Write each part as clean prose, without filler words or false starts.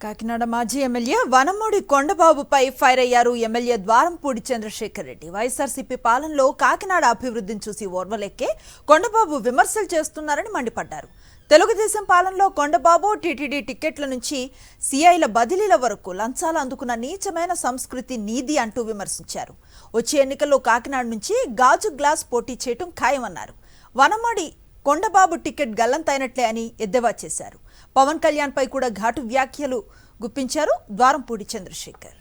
కాకినాడ మాజీ MLA Vanamudi కొండబాబుపై fire అయ్యారు MLA Dwarampudi Chandrasekhar Reddy. YSRCP పాలనలో కాకినాడ అభివృద్ధిని చూసి ఓర్వలెక్కే కొండబాబు విమర్శలు చేస్తున్నారని మండిపడ్డారు. తెలుగుదేశం పాలనలో కొండబాబు టీటీడీ టికెట్ల నుంచి సీఐల బదిలీల వరకు లంచాలు అందుకున్న నీచమైన సంస్కృతి నీది అంటూ విమర్శించారు. వచ్చే ఎన్నికల్లో కాకినాడ నుంచి గాజు గ్లాస్ పోటీ చేయటం ఖాయమన్నారు. వనమూడి కొండబాబు టికెట్ గల్లంతైనట్లే అని ఎద్దేవా చేశారు. పవన్ కళ్యాణ్ పై కూడా ఘాటు వ్యాఖ్యలు గుప్పించారు ద్వారంపూడి చంద్రశేఖర్.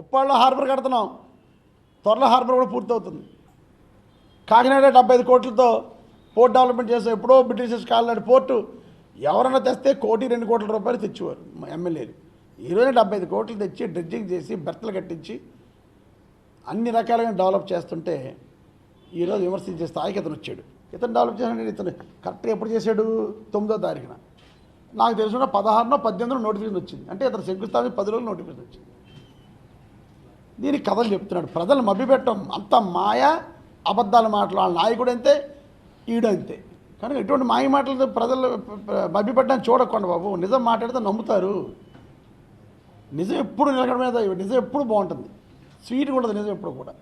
ఉప్పాళ్ళలో హార్బర్ కడుతున్నాం, త్వరలో హార్బర్ కూడా పూర్తవుతుంది. కాకినాడ 75 కోట్లతో పోర్ట్ డెవలప్మెంట్ చేస్తే ఎప్పుడో బ్రిటిషర్స్ కాలనాడు పోర్టు ఎవరన్నా తెస్తే 1-2 కోట్ల రూపాయలు తెచ్చేవారు ఎమ్మెల్యేలు. ఈరోజు 75 కోట్లు తెచ్చి డ్రెడ్జింగ్ చేసి బెర్తలు కట్టించి అన్ని రకాలుగా డెవలప్ చేస్తుంటే ఈరోజు విమర్శించే స్థాయికి ఇతను వచ్చాడు. ఇతను డెవలప్ చేశాడు. ఇతను కరెక్ట్గా ఎప్పుడు చేశాడు? 9వ తారీఖున. నాకు తెలుసుకున్న 16నో 18నో నోటిఫికేషన్ వచ్చింది. అంటే ఇతను శంకుస్థాపన 10 రోజులు నోటిఫికేషన్ వచ్చింది. దీనికి కథలు చెప్తున్నాడు. ప్రజలు మభ్యపెట్టడం అంత మాయ, అబద్ధాలు మాట్లాడాలి. నాయకుడు అంతే, ఈడు అంతే. కనుక ఎటువంటి మాయ మాటలతో ప్రజలు మభ్యపెట్టడానికి చూడకుండా బాబు. నిజం మాట్లాడితే నమ్ముతారు. నిజం ఎప్పుడు నిలకడ మీద, నిజం ఎప్పుడు బాగుంటుంది, స్వీట్గా ఉండదు నిజం ఎప్పుడు కూడా.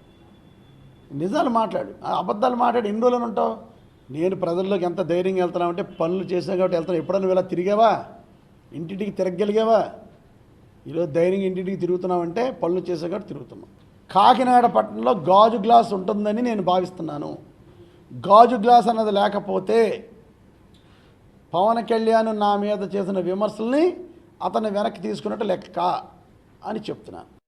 నిజాలు మాట్లాడు, అబద్ధాలు మాట్లాడి ఎన్ని రోజులు ఉంటావు? నేను ప్రజల్లోకి ఎంత ధైర్యంగా వెళ్తున్నామంటే పనులు చేసాం కాబట్టి వెళ్తాను. ఎప్పుడన్నా నువ్వు ఇలా తిరిగావా? ఇంటింటికి తిరగగలిగావా? ఈరోజు ధైర్యంగా ఇంటింటికి తిరుగుతున్నామంటే పనులు చేసాం కాబట్టి తిరుగుతున్నాం. కాకినాడ పట్టణంలో గాజు గ్లాస్ ఉంటుందని నేను భావిస్తున్నాను. గాజు గ్లాస్ అన్నది లేకపోతే పవన్ కళ్యాణ్ నా మీద చేసిన విమర్శల్ని అతన్ని వెనక్కి తీసుకున్నట్టు లెక్క అని చెప్తున్నాను.